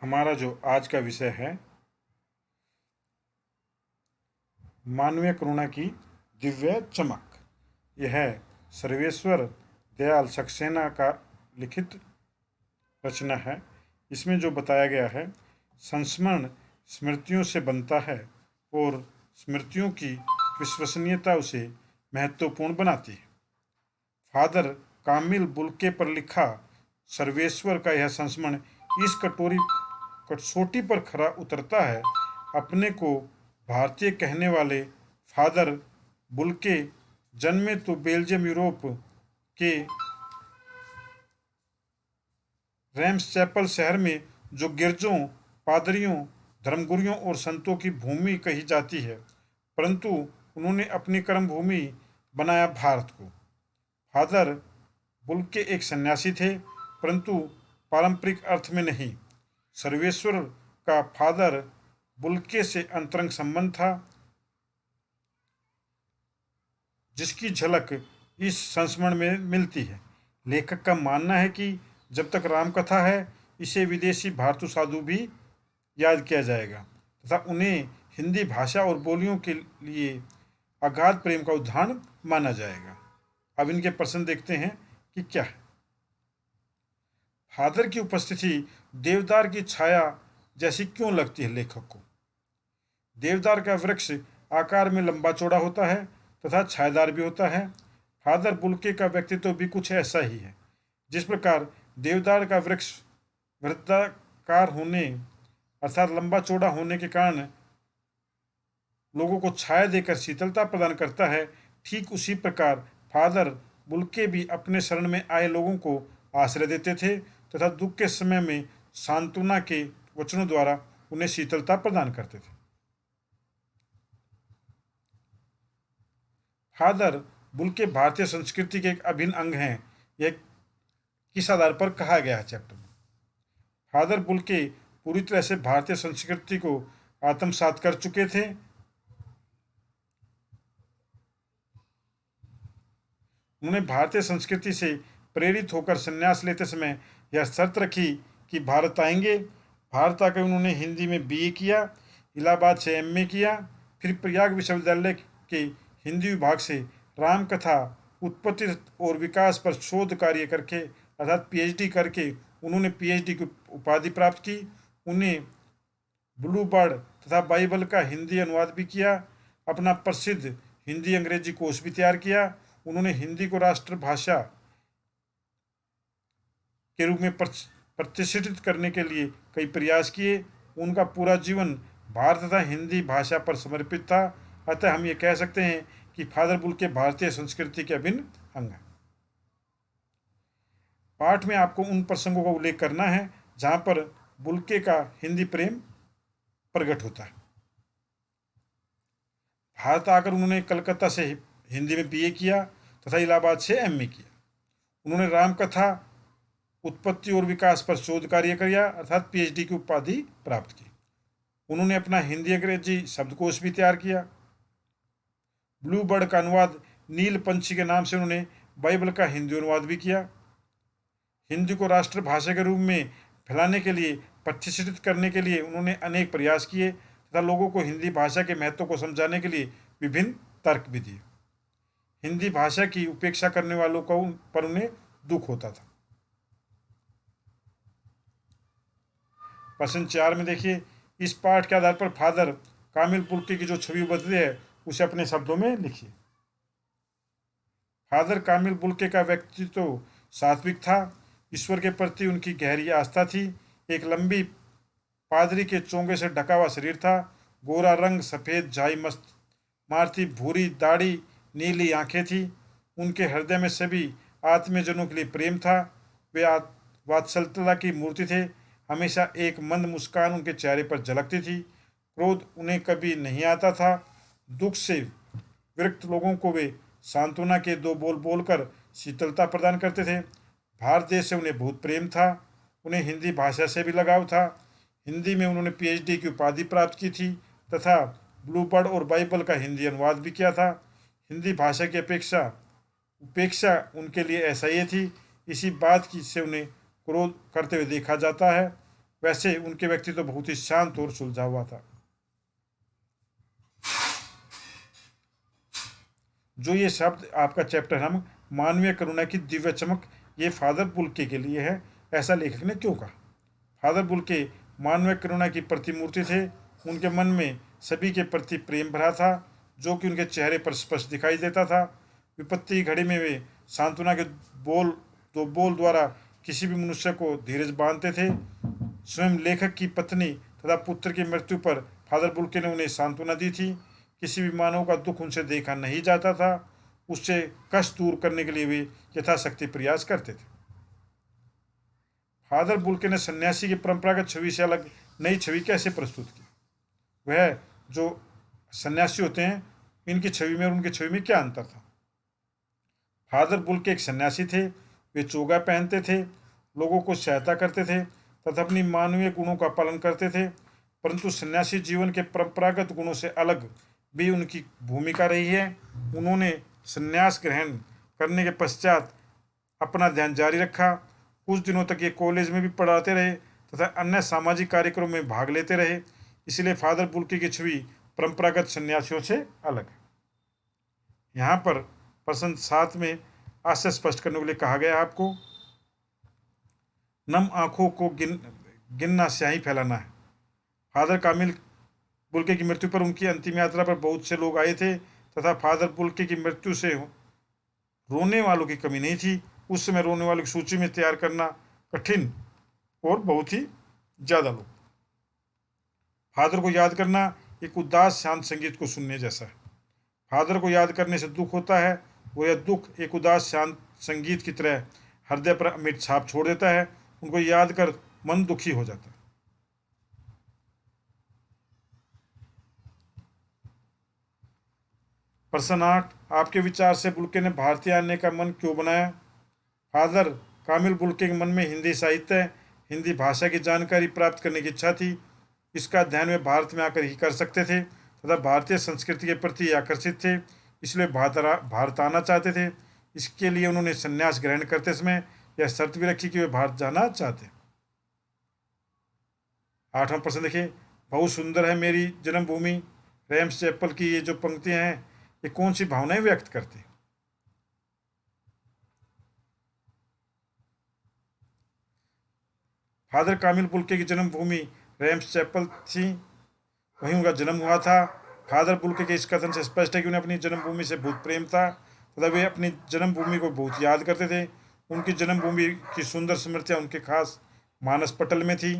हमारा जो आज का विषय है मानवीय करुणा की दिव्य चमक। यह सर्वेश्वर दयाल सक्सेना का लिखित रचना है। इसमें जो बताया गया है, संस्मरण स्मृतियों से बनता है और स्मृतियों की विश्वसनीयता उसे महत्वपूर्ण बनाती है। फादर कामिल बुल्के पर लिखा सर्वेश्वर का यह संस्मरण इस कसौटी पर खरा उतरता है। अपने को भारतीय कहने वाले फादर बुल्के जन्मे तो बेल्जियम यूरोप के रैम्स चैपल शहर में, जो गिरजों, पादरियों, धर्मगुरुओं और संतों की भूमि कही जाती है, परंतु उन्होंने अपनी कर्म भूमि बनाया भारत को। फादर बुल्के एक सन्यासी थे, परंतु पारंपरिक अर्थ में नहीं। सर्वेश्वर का फादर बुल्के से अंतरंग संबंध था, जिसकी झलक इस संस्मरण में मिलती है। लेखक का मानना है कि जब तक रामकथा है, इसे विदेशी भारतु साधु भी याद किया जाएगा तथा उन्हें हिंदी भाषा और बोलियों के लिए अगाध प्रेम का उदाहरण माना जाएगा। अब इनके प्रश्न देखते हैं कि क्या है। फादर की उपस्थिति देवदार की छाया जैसी क्यों लगती है लेखक को? देवदार का वृक्ष आकार में लंबा चौड़ा होता है तथा छायादार भी होता है। फादर बुल्के का व्यक्तित्व भी कुछ ऐसा ही है। जिस प्रकार देवदार का वृक्ष वृत्ताकार होने अर्थात लंबा चौड़ा होने के कारण लोगों को छाया देकर शीतलता प्रदान करता है, ठीक उसी प्रकार फादर बुल्के भी अपने शरण में आए लोगों को आश्रय देते थे तथा दुख के समय में सांत्वना के वचनों द्वारा उन्हें शीतलता प्रदान करते थे। फादर बुल्के भारतीय संस्कृति के एक अभिन्न अंग हैं। यह किस आधार पर कहा गया है चैप्टर में? फादर बुल्के पूरी तरह से भारतीय संस्कृति को आत्मसात कर चुके थे। उन्होंने भारतीय संस्कृति से प्रेरित होकर संन्यास लेते समय यह शर्त रखी कि भारत आएंगे। भारत आकर उन्होंने हिंदी में बीए किया, इलाहाबाद से एमए किया, फिर प्रयाग विश्वविद्यालय के हिंदी विभाग से रामकथा उत्पत्ति और विकास पर शोध कार्य करके अर्थात पीएचडी करके उन्होंने पीएचडी की उपाधि प्राप्त की। उन्हें ब्लू बर्ड तथा बाइबल का हिंदी अनुवाद भी किया। अपना प्रसिद्ध हिंदी अंग्रेजी कोश भी तैयार किया। उन्होंने हिंदी को राष्ट्रभाषा के रूप में प्रतिष्ठित करने के लिए कई प्रयास किए। उनका पूरा जीवन भारत तथा हिंदी भाषा पर समर्पित था। अतः हम ये कह सकते हैं कि फादर बुल्के भारतीय संस्कृति के अभिन्न अंग हैं। पाठ में आपको उन प्रसंगों का उल्लेख करना है जहां पर बुल्के का हिंदी प्रेम प्रकट होता है। भारत आकर उन्होंने कलकत्ता से हिंदी में बीए किया तथा इलाहाबाद से एमए किया। उन्होंने रामकथा उत्पत्ति और विकास पर शोध कार्य किया अर्थात पीएचडी की उपाधि प्राप्त की। उन्होंने अपना हिंदी अंग्रेजी शब्दकोश भी तैयार किया। ब्लू बर्ड का अनुवाद नील पंछी के नाम से उन्होंने बाइबल का हिंदी अनुवाद भी किया। हिंदी को राष्ट्रभाषा के रूप में फैलाने के लिए, प्रतिष्ठित करने के लिए उन्होंने अनेक प्रयास किए तथा लोगों को हिंदी भाषा के महत्व को समझाने के लिए विभिन्न तर्क भी दिए। हिंदी भाषा की उपेक्षा करने वालों को पर उन्हें दुख होता था। प्रश्न 4 में देखिए, इस पाठ के आधार पर फादर कामिल बुल्के की जो छवि उभरती है उसे अपने शब्दों में लिखिए। फादर कामिल बुल्के का व्यक्तित्व सात्विक था। ईश्वर के प्रति उनकी गहरी आस्था थी। एक लंबी पादरी के चोंगे से ढका हुआ शरीर था। गोरा रंग, सफ़ेद झाई मस्त मारती भूरी दाढ़ी, नीली आंखें थी। उनके हृदय में सभी आत्मीयजनों के लिए प्रेम था। वे वात्सल्यता की मूर्ति थे। हमेशा एक मंद मुस्कान उनके चेहरे पर झलकती थी। क्रोध उन्हें कभी नहीं आता था। दुख से विरक्त लोगों को वे सांत्वना के दो बोल बोलकर शीतलता प्रदान करते थे। भारत देश से उन्हें बहुत प्रेम था। उन्हें हिंदी भाषा से भी लगाव था। हिंदी में उन्होंने पीएचडी की उपाधि प्राप्त की थी तथा ब्लू बर्ड और बाइबल का हिंदी अनुवाद भी किया था। हिंदी भाषा की उपेक्षा उनके लिए असह्य थी। इसी बात की से उन्हें क्रोध करते हुए देखा जाता है। वैसे उनके व्यक्तित्व तो बहुत ही शांत और सुलझा हुआ था। जो ये शब्द आपका चैप्टर हम मानवीय करुणा की दिव्य चमक, ये फादर बुल्के के लिए है, ऐसा लेखक ने क्यों कहा? फादर बुल्के मानवीय करुणा की प्रतिमूर्ति थे। उनके मन में सभी के प्रति प्रेम भरा था, जो कि उनके चेहरे पर स्पष्ट दिखाई देता था। विपत्ति की घड़ी में वे सांत्वना के बोल बोल द्वारा किसी भी मनुष्य को धीरज बांधते थे। स्वयं लेखक की पत्नी तथा पुत्र की मृत्यु पर फादर बुल्के ने उन्हें सांत्वना दी थी। किसी भी मानव का दुख उनसे देखा नहीं जाता था। उससे कष्ट दूर करने के लिए वे यथाशक्ति प्रयास करते थे। फादर बुल्के ने सन्यासी की परंपरागत छवि से अलग नई छवि कैसे प्रस्तुत की? वह जो सन्यासी होते हैं, इनकी छवि में और उनकी छवि में क्या अंतर था? फादर बुल्के एक सन्यासी थे। वे चोगा पहनते थे, लोगों को सहायता करते थे तथा अपनी मानवीय गुणों का पालन करते थे। परंतु सन्यासी जीवन के परंपरागत गुणों से अलग भी उनकी भूमिका रही है। उन्होंने संन्यास ग्रहण करने के पश्चात अपना ध्यान जारी रखा। कुछ दिनों तक ये कॉलेज में भी पढ़ाते रहे तथा अन्य सामाजिक कार्यक्रमों में भाग लेते रहे। इसलिए फादर बुल्के की छवि परंपरागत सन्यासियों से अलग है। यहाँ पर प्रश्न 7 में आशय स्पष्ट करने के लिए कहा गया है आपको, नम आंखों को गिनना स्याही फैलाना है। फादर कामिल बुल्के की मृत्यु पर उनकी अंतिम यात्रा पर बहुत से लोग आए थे तथा फादर बुल्के की मृत्यु से रोने वालों की कमी नहीं थी। उस समय रोने वालों की सूची में तैयार करना कठिन और बहुत ही ज़्यादा लोग। फादर को याद करना एक उदास शांत संगीत को सुनने जैसा है। फादर को याद करने से दुख होता है, वो यह दुख एक उदास शांत संगीत की तरह हृदय पर अमिट छाप छोड़ देता है। उनको याद कर मन दुखी हो जाता है। प्रश्न 8, आपके विचार से बुल्के ने भारतीय आने का मन क्यों बनाया? फादर कामिल बुल्के के मन में हिंदी साहित्य, हिंदी भाषा की जानकारी प्राप्त करने की इच्छा थी। इसका अध्ययन वे भारत में आकर ही कर सकते थे तथा भारतीय संस्कृति के प्रति आकर्षित थे, इसलिए भारत आना चाहते थे। इसके लिए उन्होंने संन्यास ग्रहण करते समय यह शर्त भी रखी कि वे भारत जाना चाहते। 8वां प्रश्न देखिए, बहुत सुंदर है मेरी जन्मभूमि। रैम्स चैपल की ये जो पंक्तियां हैं, ये कौन सी भावनाएं व्यक्त करती हैं? फादर कामिल बुल्के की जन्मभूमि रैम्स चैपल थी, वहीं उनका जन्म हुआ था। फादर बुल्के के इस कथन से स्पष्ट है कि उन्हें अपनी जन्मभूमि से बहुत प्रेम था तथा वे अपनी जन्मभूमि को बहुत याद करते थे। उनकी जन्मभूमि की सुंदर स्मृतियाँ उनके खास मानस पटल में थी।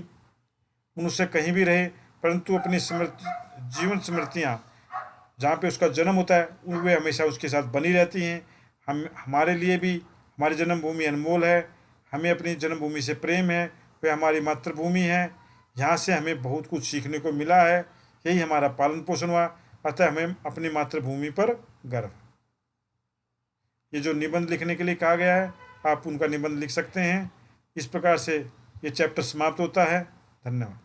मनुष्य कहीं भी रहे, परंतु अपनी जीवन स्मृतियाँ जहाँ पे उसका जन्म होता है वे हमेशा उसके साथ बनी रहती हैं। हमारे लिए भी हमारी जन्मभूमि अनमोल है। हमें अपनी जन्मभूमि से प्रेम है, वे हमारी मातृभूमि है। यहाँ से हमें बहुत कुछ सीखने को मिला है, यही हमारा पालन पोषण हुआ, अतः हमें अपनी मातृभूमि पर गर्व। ये जो निबंध लिखने के लिए कहा गया है, आप उनका निबंध लिख सकते हैं। इस प्रकार से ये चैप्टर समाप्त होता है। धन्यवाद।